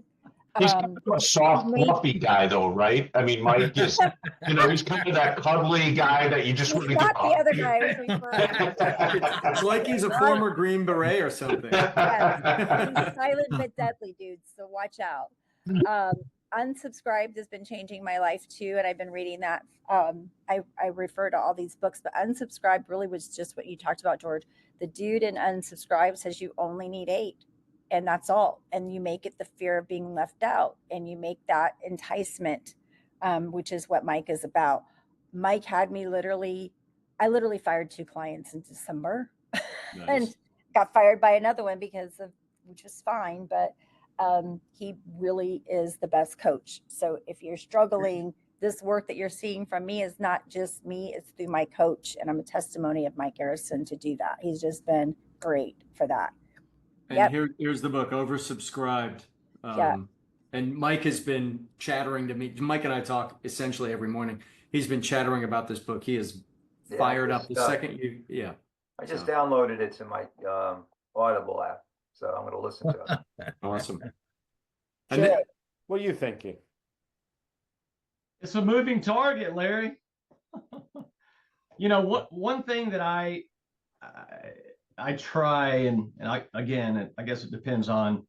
He's kind of a soft, fluffy guy, though, right? I mean, Mike is, he's kind of that cuddly guy that you just He's want to not get the other guy I was referring to. It's like he's a former Green Beret or something. Yes, he's silent but deadly, dude. So watch out. Unsubscribed has been changing my life too, and I've been reading that. I refer to all these books, but Unsubscribed really was just what you talked about, George. The dude in Unsubscribed says you only need 8, and that's all. And you make it the fear of being left out, and you make that enticement, which is what Mike is about. Mike had me I literally fired 2 clients in December. Nice. And got fired by another one which was fine, but he really is the best coach. So if you're struggling, this work that you're seeing from me is not just me, it's through my coach. And I'm a testimony of Mike Garrison to do that. He's just been great for that. And here's the book, Oversubscribed. Yeah. And Mike has been chattering to me. Mike and I talk essentially every morning. He's been chattering about this book. He is fired up the second you, I just downloaded it to my Audible app, so I'm going to listen to it. Awesome. And then, what are you thinking? It's a moving target, Larry. One thing that I try, and I guess it depends on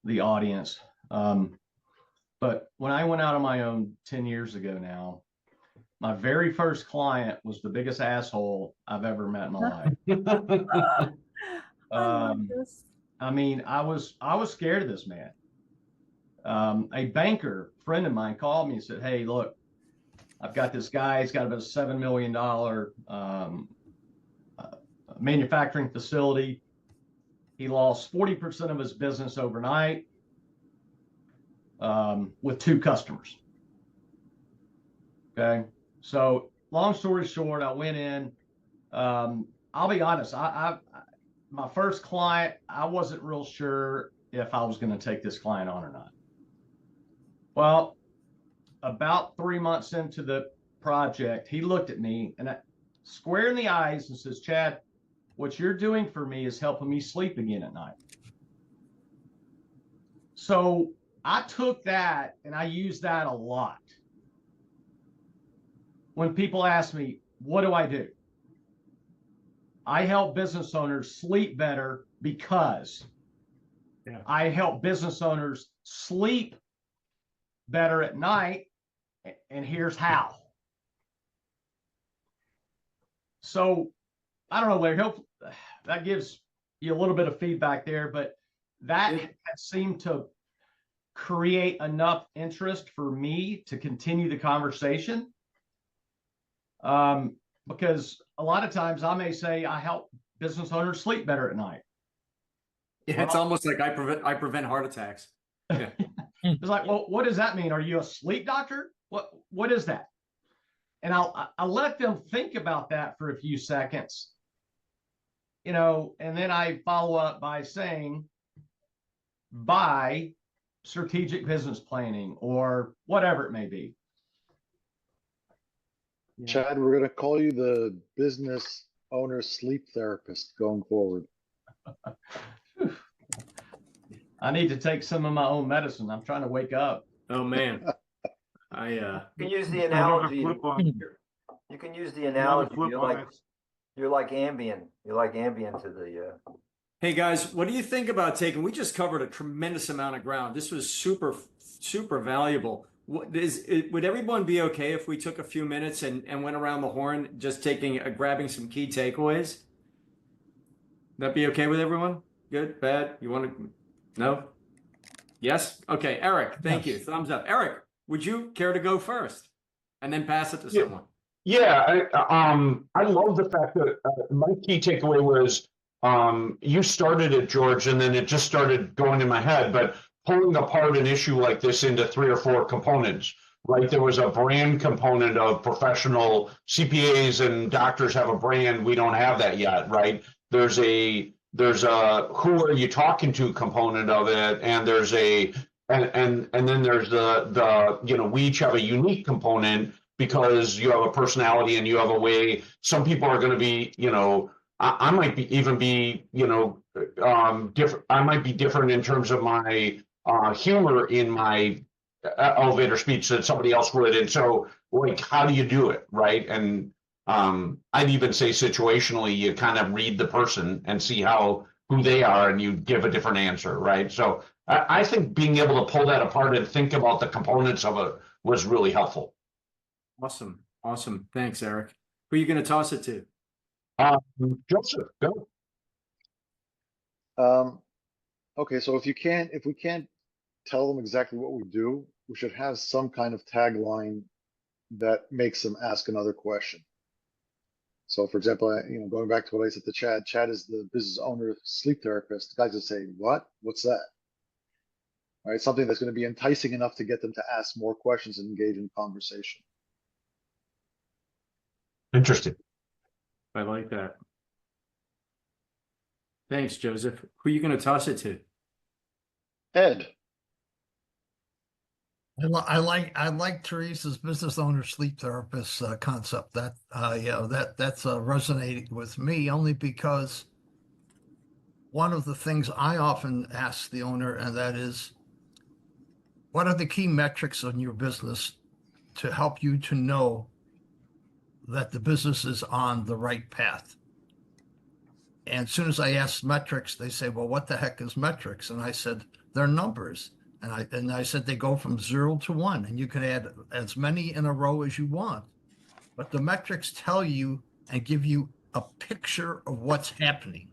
the audience. But when I went out on my own 10 years ago now, my very first client was the biggest asshole I've ever met in my life. I mean, I was scared of this man. A banker friend of mine called me and said, "Hey, look, I've got this guy. He's got about a $7 million manufacturing facility. He lost 40% of his business overnight with 2 customers." Okay. So long story short, I went in. I'll be honest. My first client, I wasn't real sure if I was going to take this client on or not. Well, about 3 months into the project, he looked at me and square in the eyes and says, "Chad, what you're doing for me is helping me sleep again at night." So I took that and I used that a lot. When people ask me, what do? I help business owners sleep better because I help business owners sleep better at night. And here's how. So I don't know, Larry, hope that gives you a little bit of feedback there, but that seemed to create enough interest for me to continue the conversation. Because a lot of times I may say I help business owners sleep better at night. Yeah, it's almost like I prevent heart attacks. Yeah. It's like, well, what does that mean? Are you a sleep doctor? What is that? And I'll let them think about that for a few seconds, and then I follow up by saying, by strategic business planning or whatever it may be. Chad, we're going to call you the business owner sleep therapist going forward. I need to take some of my own medicine. I'm trying to wake up. Oh man. You can use the analogy. You can use the analogy. You're like Ambien. You're like Ambien to the Hey guys, what do you think about taking? We just covered a tremendous amount of ground. This was super valuable. Would everyone be okay if we took a few minutes and went around the horn, just grabbing some key takeaways? That be okay with everyone? Good, bad? You want to? No? Yes? Okay, Eric, thank you. Yes. Thumbs up. Eric, would you care to go first and then pass it to Yeah. someone? Yeah, I love the fact that my key takeaway was you started it, George, and then it just started going in my head. But pulling apart an issue like this into 3 or 4 components, right? There was a brand component of professional CPAs and doctors have a brand. We don't have that yet, right? There's a who are you talking to component of it, and there's a and then there's the we each have a unique component because you have a personality and you have a way. Some people are going to be, I might be even be, different. I might be different in terms of my humor in my elevator speech that somebody else would. And so, like, how do you do it, right? And I'd even say situationally, you kind of read the person and see who they are, and you give a different answer, right? So I think being able to pull that apart and think about the components of it was really helpful. Awesome. Thanks, Eric. Who are you going to toss it to? Joseph, go. Okay, so if we can't tell them exactly what we do, we should have some kind of tagline that makes them ask another question. So for example, going back to what I said to Chad is the business owner sleep therapist. The guys would say, what? What's that? All right, something that's going to be enticing enough to get them to ask more questions and engage in conversation. Interesting. I like that. Thanks, Joseph. Who are you going to toss it to? Ed. I like Teresa's business owner sleep therapist concept. That that's resonating with me only because one of the things I often ask the owner, and that is, what are the key metrics in your business to help you to know that the business is on the right path? And as soon as I ask metrics, they say, well, what the heck is metrics? And I said, they're numbers. And I said they go from 0 to 1, and you can add as many in a row as you want. But the metrics tell you and give you a picture of what's happening.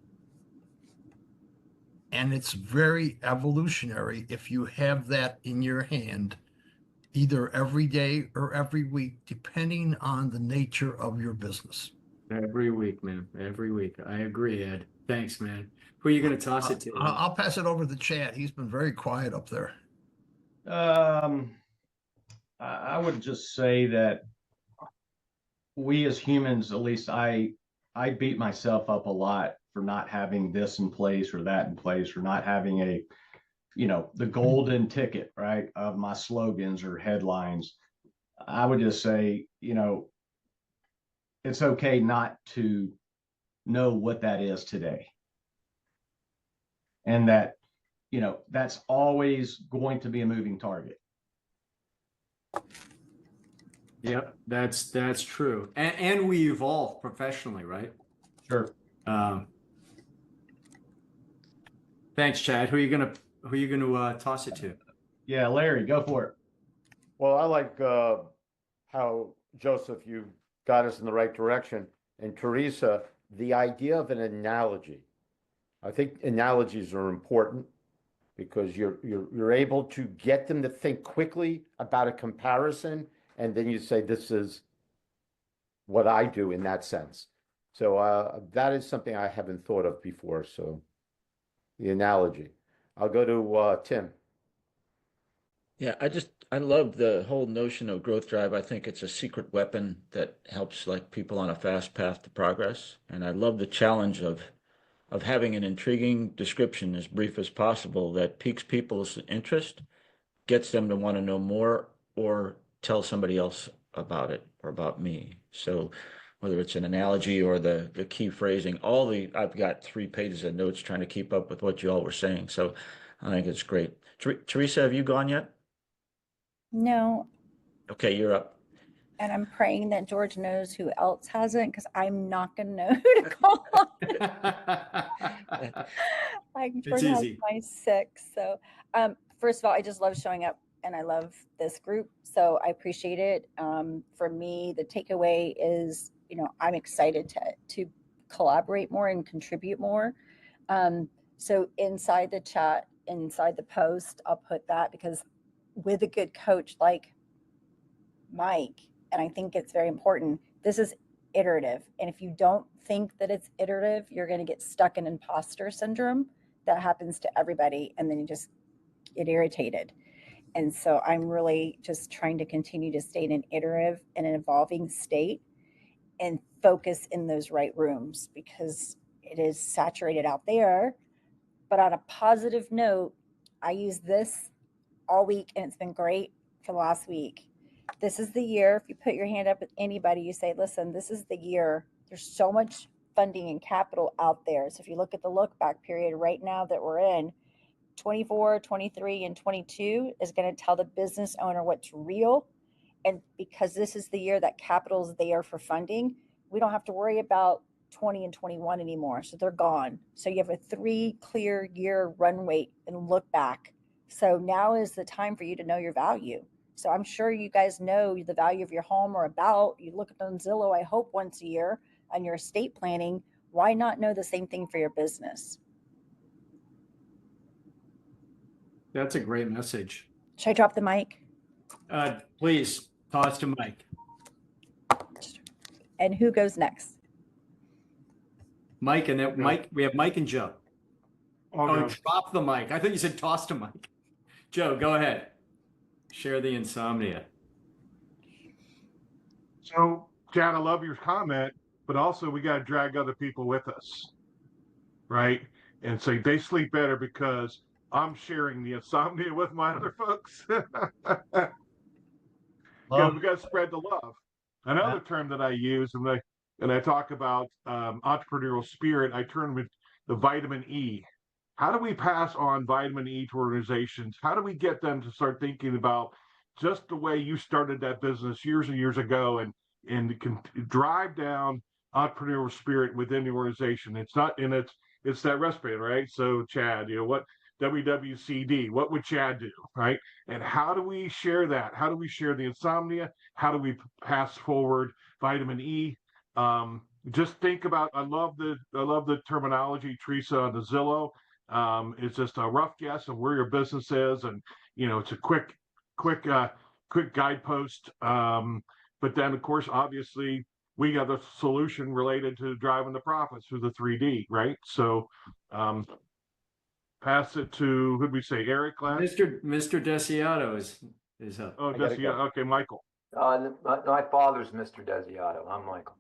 And it's very evolutionary if you have that in your hand, either every day or every week, depending on the nature of your business. Every week, man. Every week. I agree, Ed. Thanks, man. Who are you going to toss it to? I'll pass it over to Chad. He's been very quiet up there. I would just say that we as humans, at least I beat myself up a lot for not having this in place or that in place, or not having the golden ticket, right, of my slogans or headlines. I would just say, it's okay not to know what that is today. And that, that's always going to be a moving target. Yep, that's true. And we evolve professionally, right? Sure. Thanks, Chad. Who are you gonna toss it to? Yeah, Larry, go for it. Well, I like how, Joseph, you got us in the right direction. And Teresa, the idea of an analogy. I think analogies are important because you're able to get them to think quickly about a comparison, and then you say, this is what I do in that sense. So that is something I haven't thought of before. So the analogy. I'll go to Tim. Yeah, I love the whole notion of growth drive. I think it's a secret weapon that helps like people on a fast path to progress. And I love the challenge of having an intriguing description as brief as possible that piques people's interest, gets them to want to know more or tell somebody else about it or about me. So whether it's an analogy or the key phrasing, I've got 3 pages of notes trying to keep up with what you all were saying. So I think it's great. Teresa, have you gone yet? No. Okay, you're up. And I'm praying that George knows who else hasn't, because I'm not going to know who to call. Like It's George has easy. my 6. So, first of all, I just love showing up and I love this group. So I appreciate it. For me, the takeaway is, I'm excited to collaborate more and contribute more. So inside the chat, inside the post, I'll put that, because with a good coach like Mike, and I think it's very important, this is iterative. And if you don't think that it's iterative, you're going to get stuck in imposter syndrome. That happens to everybody. And then you just get irritated. And so I'm really just trying to continue to stay in an iterative and an evolving state and focus in those right rooms, because it is saturated out there. But on a positive note, I use this all week and it's been great for the last week. This is the year. If you put your hand up at anybody, you say, listen, this is the year. There's so much funding and capital out there. So if you look at the look back period right now that we're in, 24, 23, and 22 is going to tell the business owner what's real. And because this is the year that capital is there for funding, we don't have to worry about 20 and 21 anymore. So they're gone. So you have a 3 clear year runway and look back. So now is the time for you to know your value. So I'm sure you guys know the value of your home, or about, you look at on Zillow, I hope once a year on your estate planning. Why not know the same thing for your business? That's a great message. Should I drop the mic? Please toss to Mike. And who goes next? Mike, and then Mike, we have Mike and Joe. I'll go. Drop the mic. I thought you said toss to Mike. Joe, go ahead. Share the insomnia. So, Chad, I love your comment, but also we got to drag other people with us, right? And say they sleep better because I'm sharing the insomnia with my other folks. Yeah, we got to spread the love. Another term that I use, and I talk about entrepreneurial spirit, I turn with the vitamin E. How do we pass on vitamin E to organizations? How do we get them to start thinking about just the way you started that business years and years ago, and can drive down entrepreneurial spirit within the organization? It's not, and it's that recipe, right? So Chad, what WWCD, what would Chad do, right? And how do we share that? How do we share the insomnia? How do we pass forward vitamin E? Just think about, I love the terminology, Teresa, on the Zillow. It's just a rough guess of where your business is, and it's a quick guidepost. But then, of course, obviously, we got the solution related to driving the profits through the 3D, right? So, pass it to, who'd we say, Eric last? Mr. Desiato is up. Oh, Desiato. Okay, Michael. My father's Mr. Desiato. I'm Michael.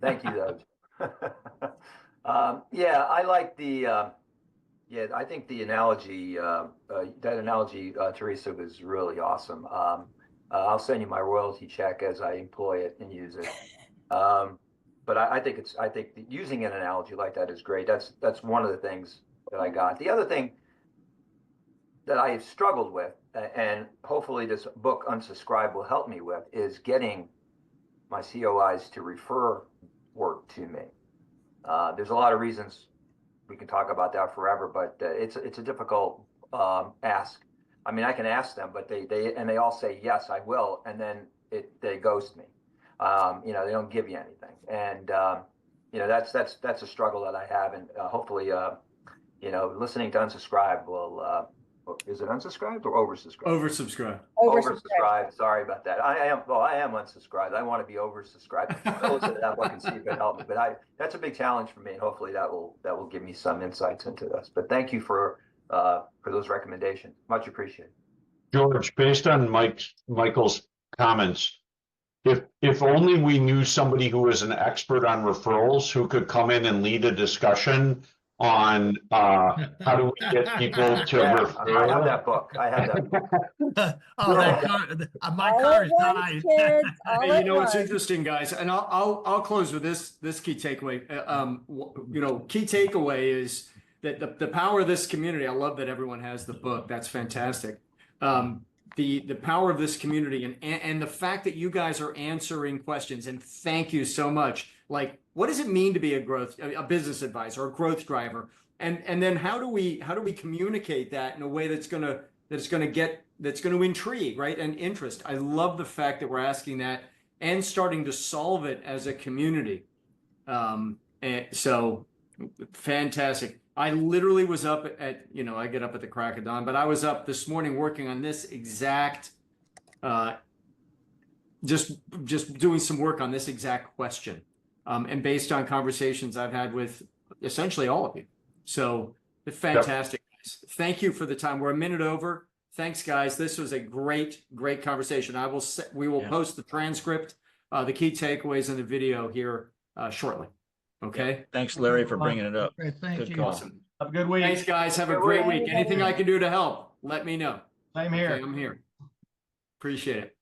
Thank you, though. Yeah, I like the. I think the analogy, that analogy, Teresa, was really awesome. I'll send you my royalty check as I employ it and use it. But I think using an analogy like that is great. That's one of the things that I got. The other thing that I have struggled with, and hopefully this book Unsubscribe will help me with, is getting my COIs to refer work to me. There's a lot of reasons. We can talk about that forever, but it's a difficult ask. I mean, I can ask them, but they all say yes, I will, and then they ghost me. They don't give you anything, and that's a struggle that I have, and hopefully, listening to Unsubscribe will. Is it unsubscribed or oversubscribed? Oversubscribed. Oversubscribed. Sorry about that. I am unsubscribed. I want to be oversubscribed. I'll listen to that book and see if it helps me. But that's a big challenge for me, and hopefully that will give me some insights into this. But thank you for those recommendations. Much appreciated. George, based on Michael's comments, if only we knew somebody who was an expert on referrals who could come in and lead a discussion on how do we get people to refer. I have that book. My car is died. Hey, what's interesting, guys, and I'll close with this key takeaway. Key takeaway is that the power of this community. I love that everyone has the book. That's fantastic. the power of this community and the fact that you guys are answering questions, and thank you so much. Like, what does it mean to be a business advisor or a growth driver? And then how do we communicate that in a way that's going to intrigue, right? And interest. I love the fact that we're asking that and starting to solve it as a community. And so fantastic. I literally was up at, I get up at the crack of dawn, but I was up this morning working on this exact, just doing some work on this exact question. And based on conversations I've had with essentially all of you. So fantastic. Guys. Thank you for the time. We're a minute over. Thanks, guys. This was a great conversation. We will post the transcript, the key takeaways in the video here shortly. Okay. Thanks, Larry, for bringing it up. Okay, thank Good you. call. Awesome. Have a good week. Thanks, guys. Have a great week. Anything I can do to help, let me know. Same here. Okay, I'm here. Appreciate it.